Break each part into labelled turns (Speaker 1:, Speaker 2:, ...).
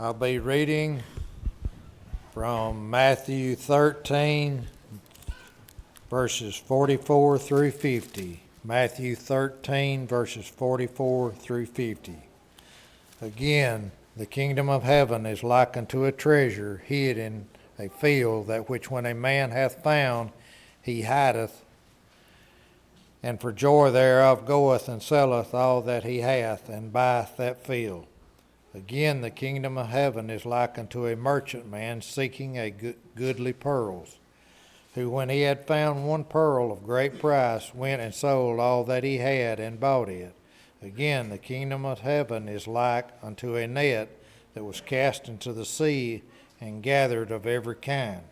Speaker 1: I'll be reading from Matthew 13, verses 44 through 50. Matthew 13, verses 44 through 50. Again, the kingdom of heaven is like unto a treasure hid in a field, that which when a man hath found, he hideth, and for joy thereof goeth and selleth all that he hath, and buyeth that field. Again, the kingdom of heaven is like unto a merchantman seeking a goodly pearls, who when he had found one pearl of great price, went and sold all that he had and bought it. Again, the kingdom of heaven is like unto a net that was cast into the sea and gathered of every kind,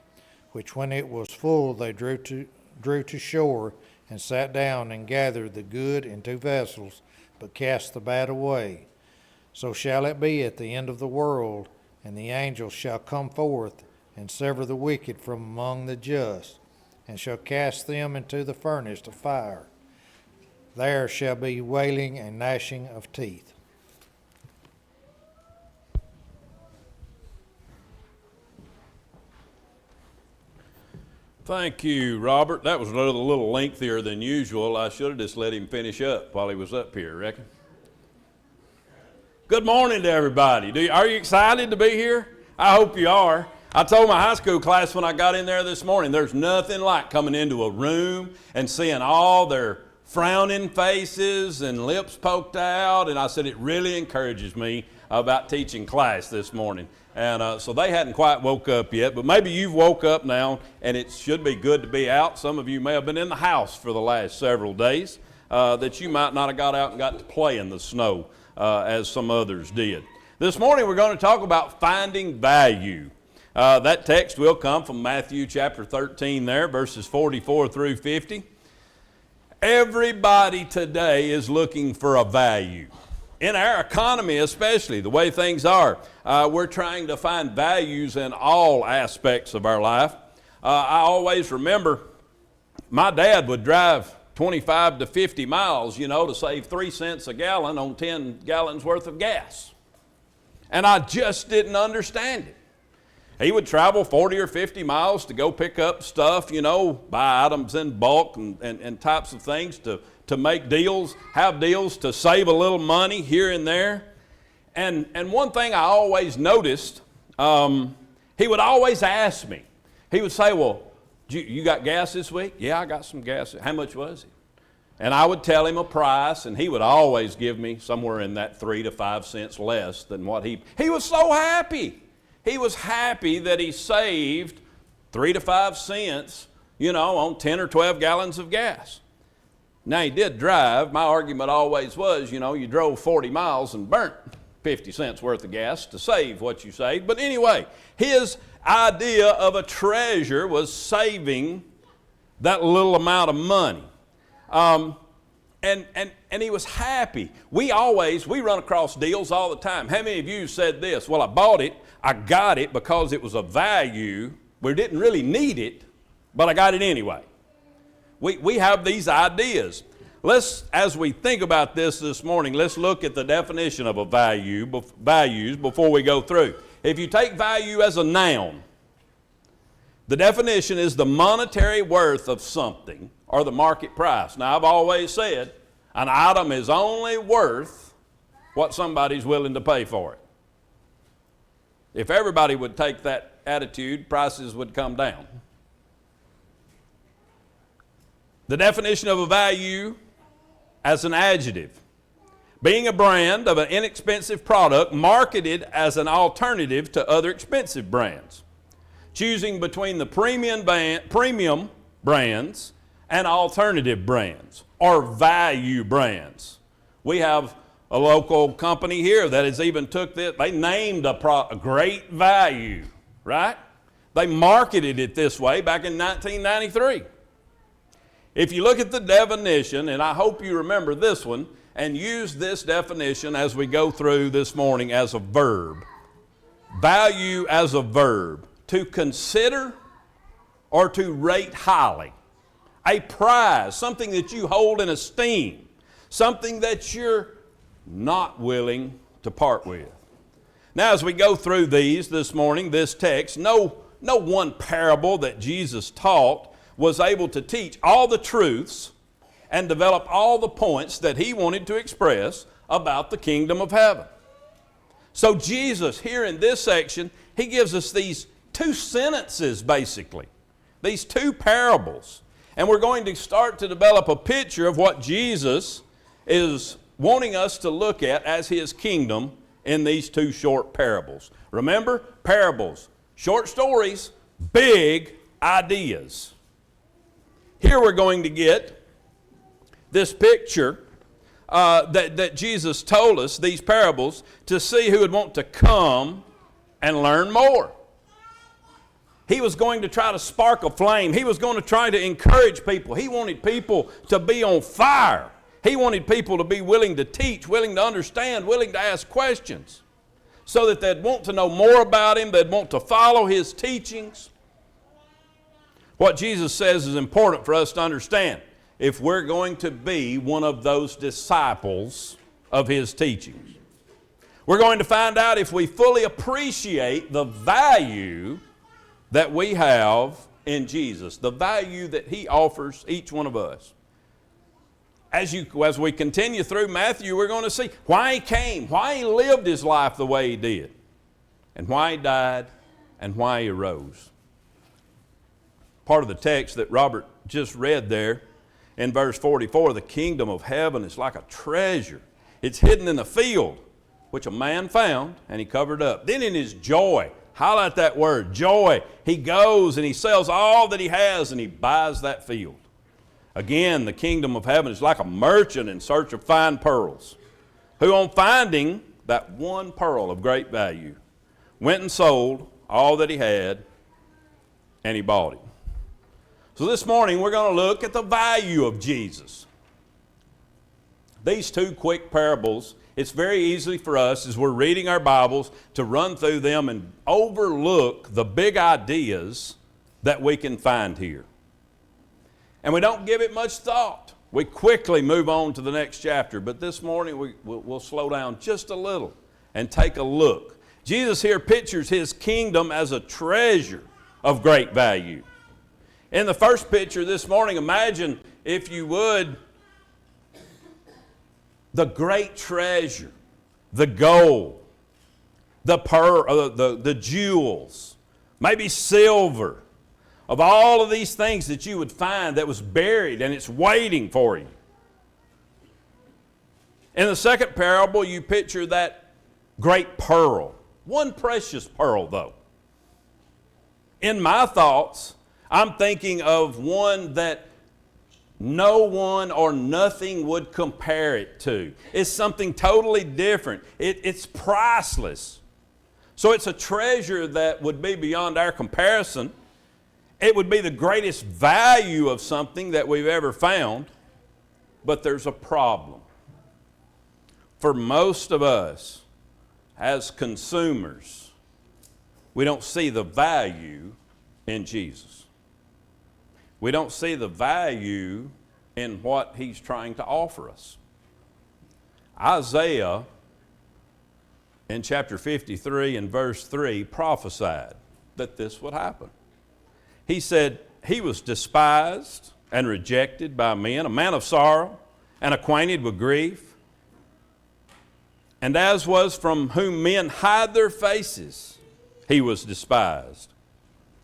Speaker 1: which when it was full they drew to shore, and sat down and gathered the good into vessels, but cast the bad away. So shall it be at the end of the world, and the angels shall come forth and sever the wicked from among the just, and shall cast them into the furnace of fire. There shall be wailing and gnashing of teeth.
Speaker 2: Thank you, Robert. That was a little lengthier than usual. I should have just let him finish up while he was up here, reckon. Good morning to everybody. Are you excited to be here? I hope you are. I told my high school class when I got in there this morning, there's nothing like coming into a room and seeing all their frowning faces and lips poked out, and I said it really encourages me about teaching class this morning. And so they hadn't quite woke up yet, but maybe you've woke up now, and it should be good to be out. Some of you may have been in the house for the last several days, that you might not have got out and got to play in the snow as some others did. This morning we're going to talk about finding value. That text will come from Matthew chapter 13 there, verses 44 through 50. Everybody today is looking for a value. In our economy especially, the way things are, we're trying to find values in all aspects of our life. I always remember my dad would drive 25 to 50 miles, to save 3 cents a gallon on 10 gallons worth of gas. And I just didn't understand it. He would travel 40 or 50 miles to go pick up stuff, buy items in bulk and types of things to make deals, have deals to save a little money here and there. And one thing I always noticed, he would always ask me. He would say, well, you got gas this week? Yeah, I got some gas. How much was it? And I would tell him a price, and he would always give me somewhere in that 3 to 5 cents less than what he was so happy. He was happy that he saved 3 to 5 cents, on 10 or 12 gallons of gas. Now, he did drive. My argument always was, you drove 40 miles and burnt 50 cents worth of gas to save what you saved. But anyway, his idea of a treasure was saving that little amount of money. And he was happy. We run across deals all the time. How many of you said this? Well, I got it because it was a value. We didn't really need it, but I got it anyway. We have these ideas. As we think about this morning, let's look at the definition of a values before we go through. If you take value as a noun, the definition is the monetary worth of something or the market price. Now, I've always said an item is only worth what somebody's willing to pay for it. If everybody would take that attitude, prices would come down. The definition of a value as an adjective, being a brand of an inexpensive product marketed as an alternative to other expensive brands, choosing between the premium brands and alternative brands or value brands. We have a local company here that has even took this, they named a Great Value, right? They marketed it this way back in 1993. If you look at the definition, and I hope you remember this one, and use this definition as we go through this morning as a verb. Value as a verb. To consider or to rate highly. A prize, something that you hold in esteem. Something that you're not willing to part with. Now, as we go through these this morning, this text, no one parable that Jesus taught was able to teach all the truths and develop all the points that he wanted to express about the kingdom of heaven. So Jesus, here in this section, he gives us these two sentences, basically, these two parables. And we're going to start to develop a picture of what Jesus is wanting us to look at as his kingdom in these two short parables. Remember, parables, short stories, big ideas. Here we're going to get this picture that Jesus told us, these parables, to see who would want to come and learn more. He was going to try to spark a flame. He was going to try to encourage people. He wanted people to be on fire. He wanted people to be willing to teach, willing to understand, willing to ask questions, so that they'd want to know more about him, they'd want to follow his teachings. What Jesus says is important for us to understand if we're going to be one of those disciples of his teachings. We're going to find out if we fully appreciate the value that we have in Jesus, the value that he offers each one of us. As we continue through Matthew, we're going to see why he came, why he lived his life the way he did, and why he died, and why he arose. Part of the text that Robert just read there in verse 44, the kingdom of heaven is like a treasure. It's hidden in the field, which a man found, and he covered up. Then in his joy, highlight that word, joy, he goes and he sells all that he has and he buys that field. Again, the kingdom of heaven is like a merchant in search of fine pearls, who on finding that one pearl of great value, went and sold all that he had, and he bought it. So this morning we're going to look at the value of Jesus. These two quick parables, it's very easy for us as we're reading our Bibles to run through them and overlook the big ideas that we can find here. And we don't give it much thought. We quickly move on to the next chapter, but this morning we'll slow down just a little and take a look. Jesus here pictures his kingdom as a treasure of great value. In the first picture this morning, imagine, if you would, the great treasure, the gold, the pearl, the jewels, maybe silver, of all of these things that you would find that was buried and it's waiting for you. In the second parable, you picture that great pearl. One precious pearl, though. In my thoughts, I'm thinking of one that no one or nothing would compare it to. It's something totally different. It's priceless. So it's a treasure that would be beyond our comparison. It would be the greatest value of something that we've ever found, but there's a problem. For most of us, as consumers, we don't see the value in Jesus. We don't see the value in what he's trying to offer us. Isaiah, in chapter 53 and verse 3, prophesied that this would happen. He said, he was despised and rejected by men, a man of sorrow and acquainted with grief. And as was from whom men hide their faces, he was despised.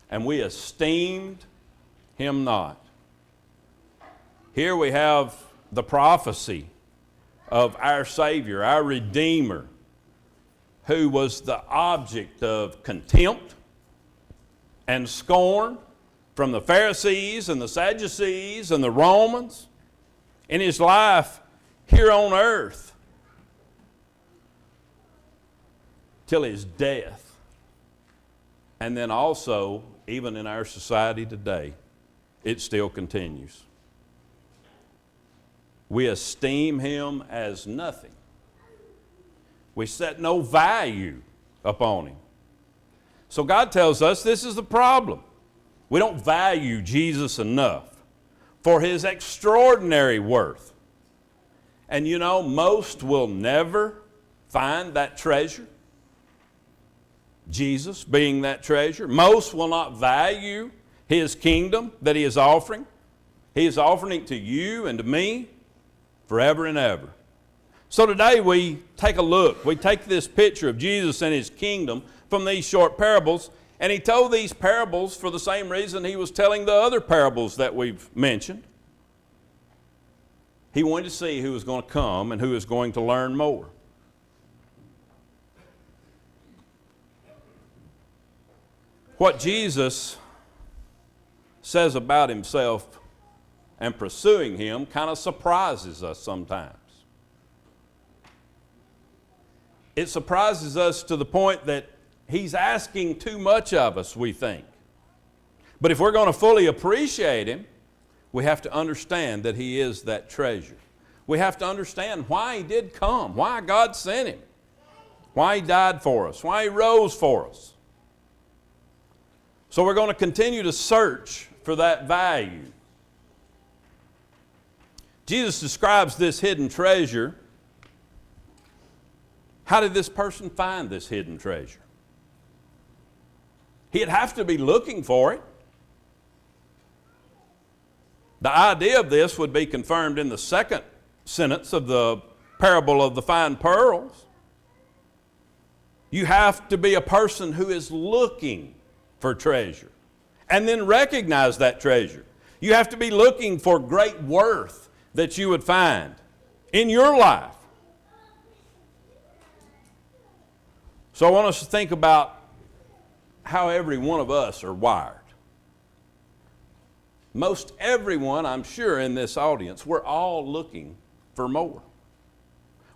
Speaker 2: And we esteemed him not. Here we have the prophecy of our Savior, our Redeemer, who was the object of contempt and scorn from the Pharisees and the Sadducees and the Romans in his life here on earth till his death. And then also, even in our society today, it still continues. We esteem him as nothing. We set no value upon him. So God tells us this is the problem. We don't value Jesus enough for his extraordinary worth. And you know, most will never find that treasure. Jesus being that treasure. Most will not value his kingdom that he is offering. He is offering it to you and to me forever and ever. So today we take a look. We take this picture of Jesus and his kingdom from these short parables, and he told these parables for the same reason he was telling the other parables that we've mentioned. He wanted to see who was going to come and who was going to learn more. What Jesus says about himself and pursuing him kind of surprises us sometimes. It surprises us to the point that he's asking too much of us, we think. But if we're going to fully appreciate him, we have to understand that he is that treasure. We have to understand why he did come, why God sent him, why he died for us, why he rose for us. So we're going to continue to search for that value. Jesus describes this hidden treasure. How did this person find this hidden treasure? He'd have to be looking for it. The idea of this would be confirmed in the second sentence of the parable of the fine pearls. You have to be a person who is looking for treasure and then recognize that treasure. You have to be looking for great worth that you would find in your life. So I want us to think about how every one of us are wired. Most everyone, I'm sure, in this audience, we're all looking for more.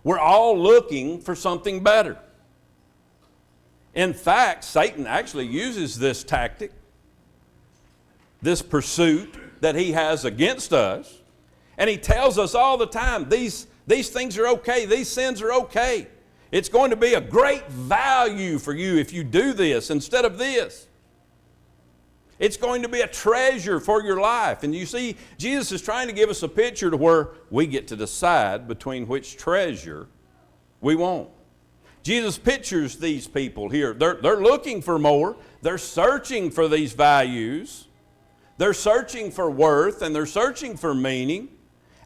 Speaker 2: We're all looking for something better. In fact, Satan actually uses this tactic, this pursuit that he has against us, and he tells us all the time, these things are okay, these sins are okay. It's going to be a great value for you if you do this instead of this. It's going to be a treasure for your life. And you see, Jesus is trying to give us a picture to where we get to decide between which treasure we want. Jesus pictures these people here. They're looking for more. They're searching for these values. They're searching for worth, and they're searching for meaning.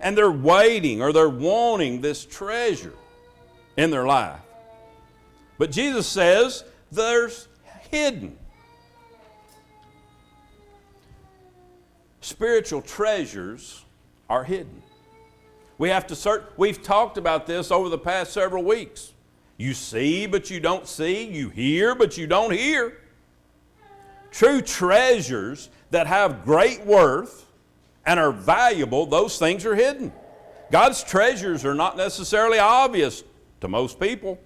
Speaker 2: And they're waiting, or they're wanting this treasure in their life. But Jesus says there's hidden. Spiritual treasures are hidden. We have to search. We've talked about this over the past several weeks. You see, but you don't see. You hear, but you don't hear. True treasures that have great worth and are valuable, those things are hidden. God's treasures are not necessarily obvious to most people.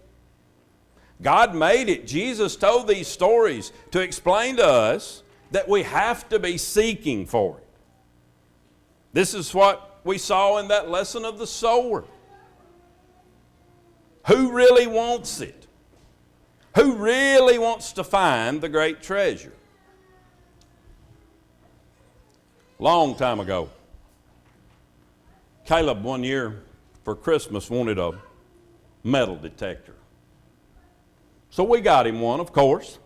Speaker 2: God made it. Jesus told these stories to explain to us that we have to be seeking for it. This is what we saw in that lesson of the sower. Who really wants it? Who really wants to find the great treasure? Long time ago, Caleb one year for Christmas wanted a metal detector. So we got him one, of course.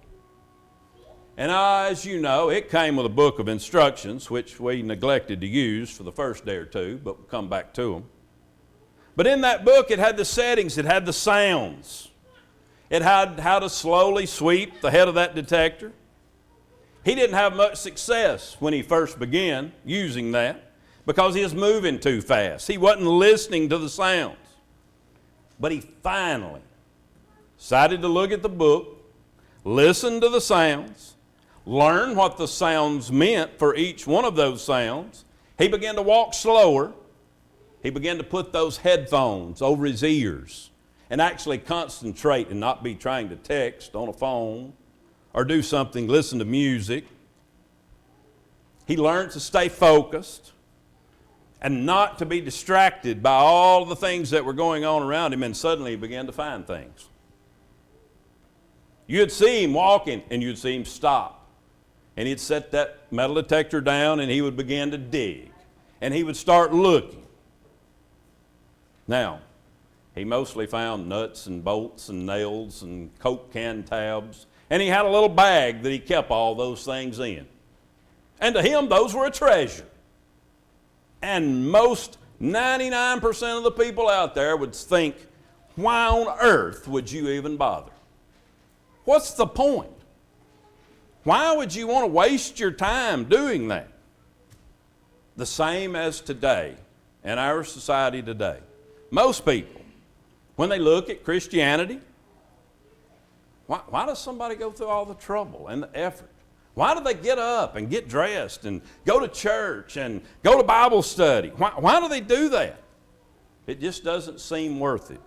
Speaker 2: And as you know, it came with a book of instructions, which we neglected to use for the first day or two, but we'll come back to them. But in that book, it had the settings, it had the sounds. It had how to slowly sweep the head of that detector. He didn't have much success when he first began using that because he was moving too fast. He wasn't listening to the sounds. But he finally decided to look at the book, listen to the sounds, learn what the sounds meant for each one of those sounds. He began to walk slower. He began to put those headphones over his ears and actually concentrate and not be trying to text on a phone or do something, listen to music. He learned to stay focused and not to be distracted by all the things that were going on around him, and suddenly he began to find things. You'd see him walking and you'd see him stop. And he'd set that metal detector down and he would begin to dig. And he would start looking. Now, he mostly found nuts and bolts and nails and Coke can tabs And he had a little bag that he kept all those things in. And to him, those were a treasure. And most 99% of the people out there would think, why on earth would you even bother? What's the point? Why would you want to waste your time doing that? The same as today, in our society today. Most people, when they look at Christianity, why does somebody go through all the trouble and the effort? Why do they get up and get dressed and go to church and go to Bible study? Why do they do that? It just doesn't seem worth it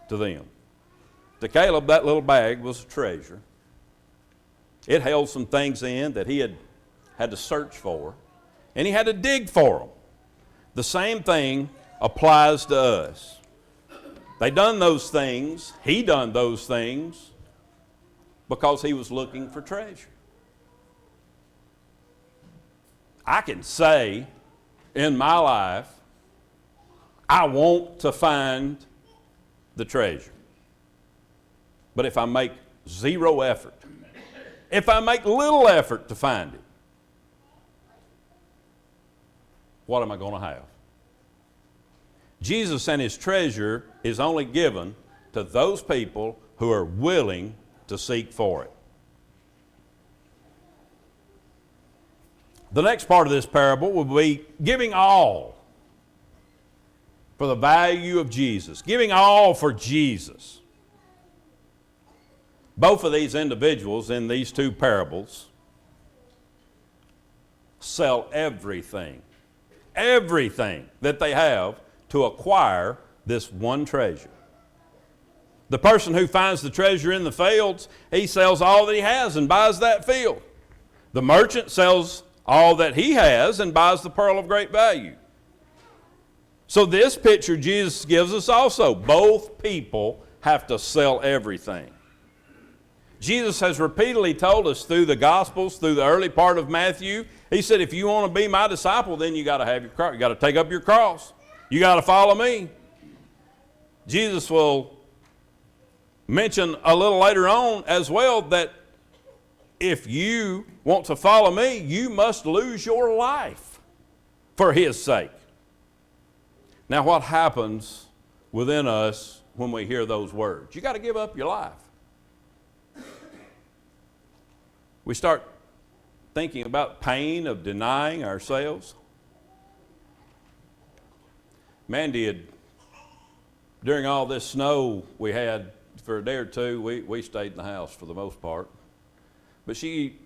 Speaker 2: to them. To Caleb, that little bag was a treasure. It held some things in that he had to search for, and he had to dig for them. The same thing applies to us. They done those things, he done those things, because he was looking for treasure. I can say in my life, I want to find the treasure. But if I make zero effort, if I make little effort to find it, what am I going to have? Jesus and his treasure is only given to those people who are willing to seek for it. The next part of this parable will be giving all for the value of Jesus, giving all for Jesus. Both of these individuals in these two parables sell everything that they have to acquire this one treasure. The person who finds the treasure in the fields, he sells all that he has and buys that field. The merchant sells all that he has and buys the pearl of great value. So this picture Jesus gives us also. Both people have to sell everything. Jesus has repeatedly told us through the Gospels, through the early part of Matthew, he said, if you want to be my disciple, then you got to have your cross. You got to take up your cross. You got to follow me. Jesus will mention a little later on as well that if you want to follow me, you must lose your life for his sake. Now, what happens within us when we hear those words? You got to give up your life. We start thinking about pain of denying ourselves. Mandy during all this snow we had for a day or two, we stayed in the house for the most part. But she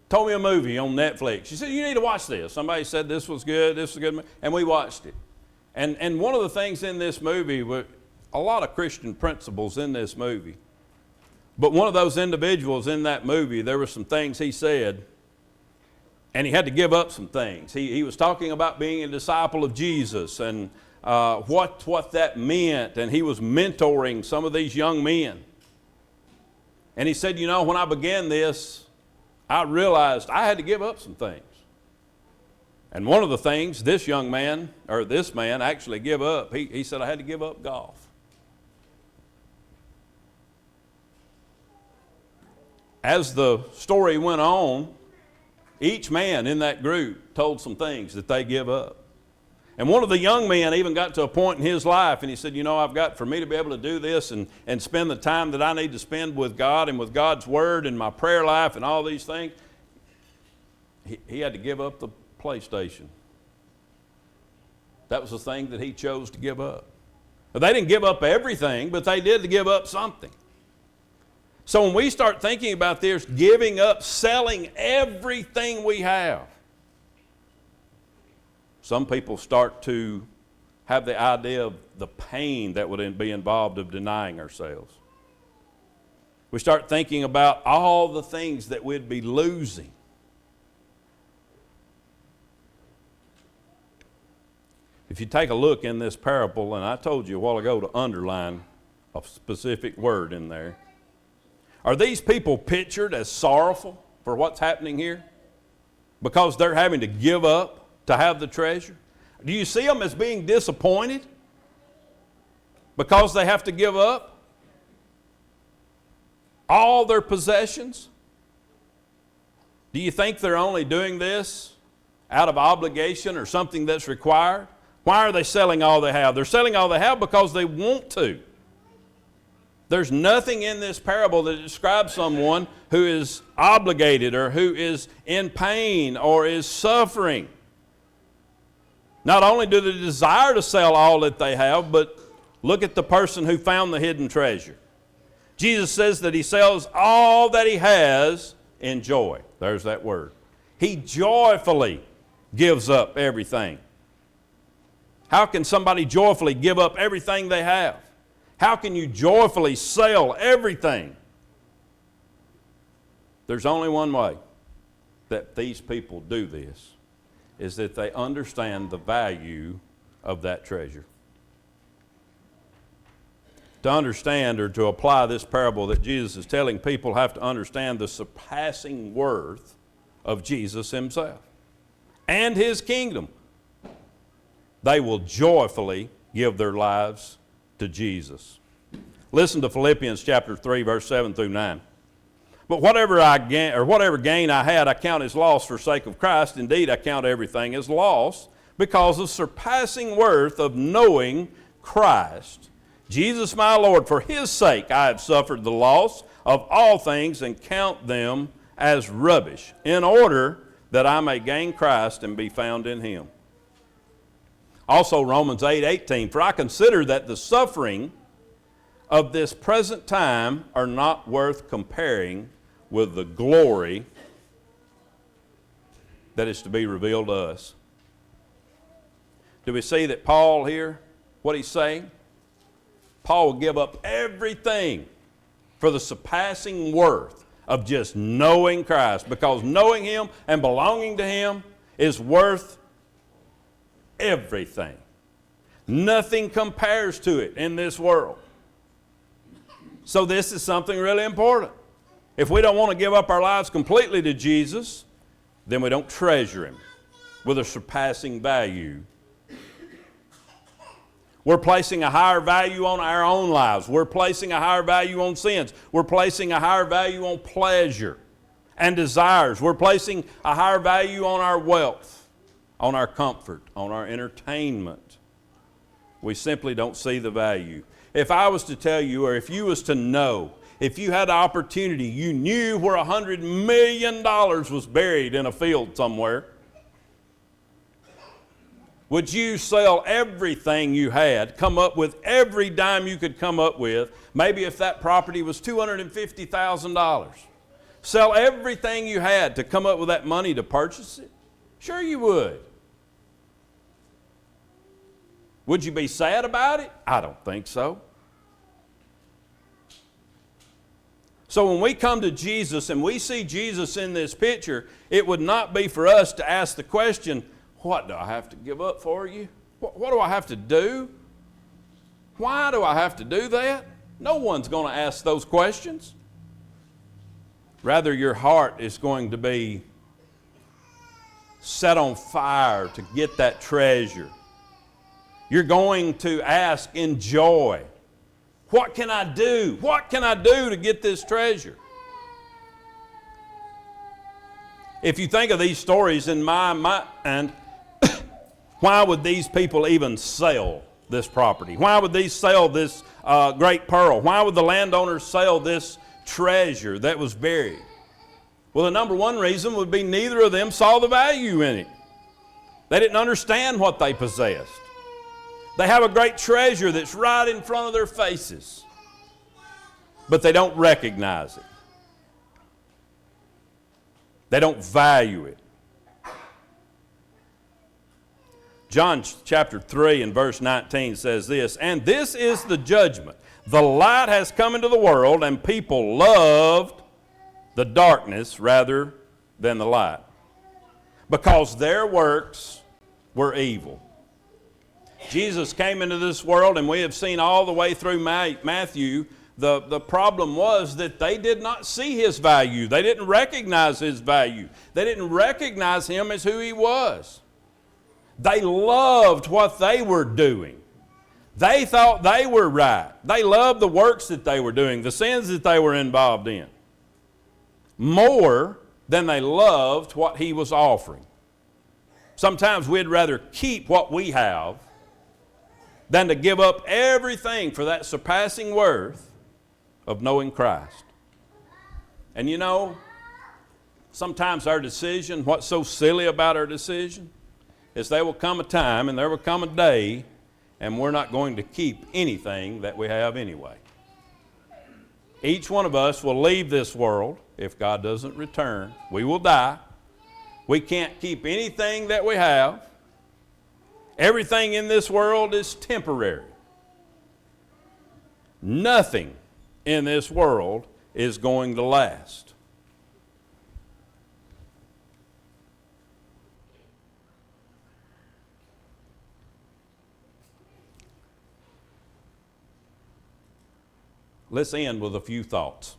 Speaker 2: told me a movie on Netflix. She said, you need to watch this. Somebody said this was good, this was a good, and we watched it. And one of the things in this movie were a lot of Christian principles in this movie. But one of those individuals in that movie, there were some things he said, and he had to give up some things. He was talking about being a disciple of Jesus and what that meant, and he was mentoring some of these young men. And he said, you know, when I began this, I realized I had to give up some things. And one of the things this young man, or this man actually give up, he said, I had to give up golf. As the story went on, each man in that group told some things that they give up. And one of the young men even got to a point in his life, and he said, you know, I've got, for me to be able to do this and spend the time that I need to spend with God and with God's Word and my prayer life and all these things, he had to give up the PlayStation. That was the thing that he chose to give up. They didn't give up everything, but they did give up something. So when we start thinking about this, giving up, selling everything we have, some people start to have the idea of the pain that would be involved of denying ourselves. We start thinking about all the things that we'd be losing. If you take a look in this parable, and I told you a while ago to underline a specific word in there, are these people pictured as sorrowful for what's happening here? Because they're having to give up to have the treasure? Do you see them as being disappointed because they have to give up? all their possessions? Do you think they're only doing this out of obligation or something that's required? Why are they selling all they have? They're selling all they have because they want to. There's nothing in this parable that describes someone who is obligated or who is in pain or is suffering. Not only do they desire to sell all that they have, but look at the person who found the hidden treasure. Jesus says that he sells all that he has in joy. There's that word. He joyfully gives up everything. How can somebody joyfully give up everything they have? How can you joyfully sell everything? There's only one way that these people do this, is that they understand the value of that treasure. To understand or to apply this parable that Jesus is telling, people have to understand the surpassing worth of Jesus himself and his kingdom. They will joyfully give their lives to Jesus. Listen to Philippians chapter 3, verse 7 through 9. But whatever gain I had, I count as loss for sake of Christ. Indeed, I count everything as loss because of surpassing worth of knowing Christ, Jesus my Lord. For his sake I have suffered the loss of all things and count them as rubbish, in order that I may gain Christ and be found in him. Also Romans 8:18, for I consider that the suffering of this present time are not worth comparing with the glory that is to be revealed to us. Do we see that Paul here, what he's saying? Paul will give up everything for the surpassing worth of just knowing Christ, because knowing him and belonging to him is worth everything. Nothing compares to it in this world. So this is something really important. If we don't want to give up our lives completely to Jesus, then we don't treasure him with a surpassing value. We're placing a higher value on our own lives. We're placing a higher value on sins. We're placing a higher value on pleasure and desires. We're placing a higher value on our wealth, on our comfort, on our entertainment. We simply don't see the value. If I was to tell you, or if you was to know, if you had the opportunity, you knew where $100 million was buried in a field somewhere, would you sell everything you had, come up with every dime you could come up with? Maybe if that property was $250,000. Sell everything you had to come up with that money to purchase it? Sure you would. Would you be sad about it? I don't think so. So when we come to Jesus and we see Jesus in this picture, it would not be for us to ask the question, what do I have to give up for you? What do I have to do? Why do I have to do that? No one's going to ask those questions. Rather, your heart is going to be set on fire to get that treasure. You're going to ask in joy, what can I do? What can I do to get this treasure? If you think of these stories in my mind, why would these people even sell this property? Why would they sell this great pearl? Why would the landowners sell this treasure that was buried? Well, the number one reason would be neither of them saw the value in it. They didn't understand what they possessed. They have a great treasure that's right in front of their faces, but they don't recognize it. They don't value it. John chapter 3 and verse 19 says this, and this is the judgment. The light has come into the world, and people loved the darkness rather than the light, because their works were evil. Jesus came into this world, and we have seen all the way through Matthew, the problem was that they did not see his value. They didn't recognize his value. They didn't recognize him as who he was. They loved what they were doing. They thought they were right. They loved the works that they were doing, the sins that they were involved in, more than they loved what he was offering. Sometimes we'd rather keep what we have than to give up everything for that surpassing worth of knowing Christ. And you know, sometimes our decision, what's so silly about our decision, is there will come a time and there will come a day and we're not going to keep anything that we have anyway. Each one of us will leave this world if God doesn't return. We will die. We can't keep anything that we have. Everything in this world is temporary. Nothing in this world is going to last. Let's end with a few thoughts.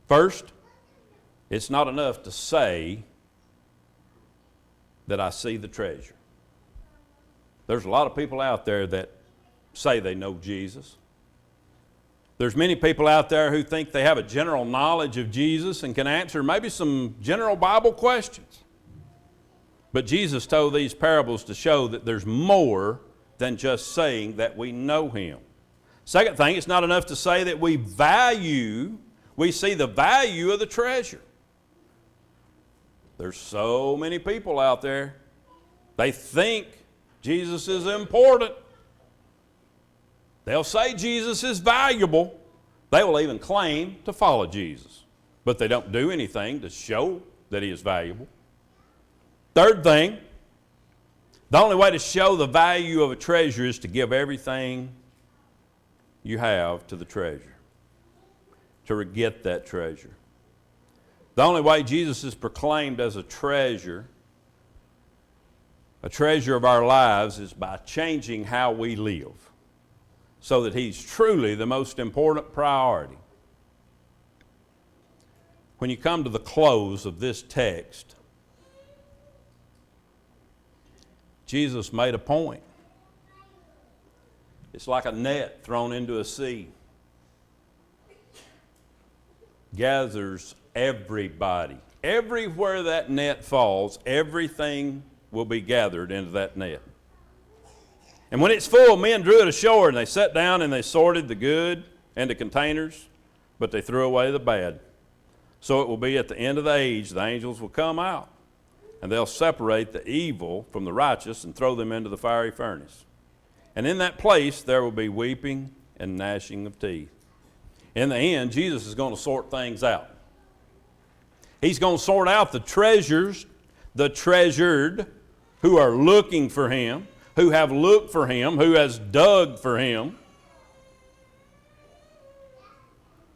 Speaker 2: First, it's not enough to say that I see the treasure. There's a lot of people out there that say they know Jesus. There's many people out there who think they have a general knowledge of Jesus and can answer maybe some general Bible questions. But Jesus told these parables to show that there's more than just saying that we know him. Second thing, it's not enough to say that we see the value of the treasure. There's so many people out there, they think Jesus is important. They'll say Jesus is valuable. They will even claim to follow Jesus, but they don't do anything to show that he is valuable. Third thing, the only way to show the value of a treasure is to give everything you have to the treasure, to get that treasure. The only way Jesus is proclaimed as a treasure of our lives, is by changing how we live so that he's truly the most important priority. When you come to the close of this text, Jesus made a point. It's like a net thrown into a sea. Gathers everybody. Everywhere that net falls, everything will be gathered into that net. And when it's full, men drew it ashore, and they sat down and they sorted the good into containers, but they threw away the bad. So it will be at the end of the age, the angels will come out, and they'll separate the evil from the righteous and throw them into the fiery furnace. And in that place, there will be weeping and gnashing of teeth. In the end, Jesus is going to sort things out. He's going to sort out the treasures, the treasured, who are looking for him, who have looked for him, who has dug for him.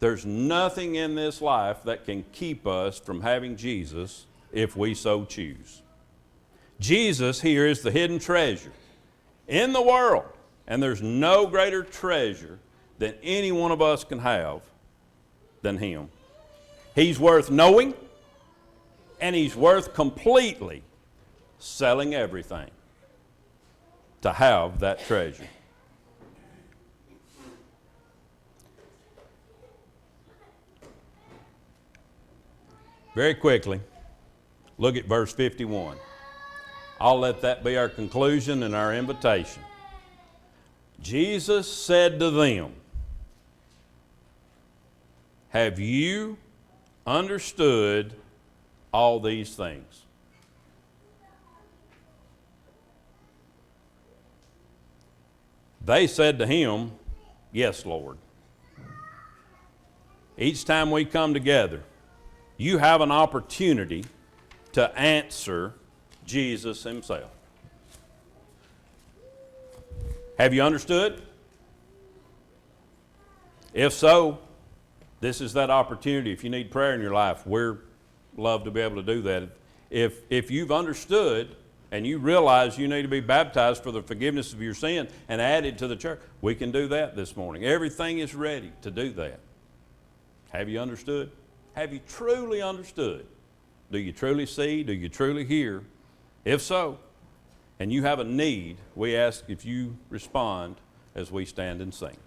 Speaker 2: There's nothing in this life that can keep us from having Jesus if we so choose. Jesus here is the hidden treasure in the world, and there's no greater treasure than any one of us can have than him. He's worth knowing, and he's worth completely selling everything to have that treasure. Very quickly, look at verse 51. I'll let that be our conclusion and our invitation. Jesus said to them, "Have you understood all these things?" They said to him, "Yes, Lord." Each time we come together, you have an opportunity to answer Jesus himself. Have you understood? If so, this is that opportunity. If you need prayer in your life, we're love to be able to do that. If you've understood and you realize you need to be baptized for the forgiveness of your sin and added to the church, we can do that this morning. Everything is ready to do that. Have you understood? Have you truly understood? Do you truly see? Do you truly hear? If so, and you have a need, we ask if you respond as we stand and sing.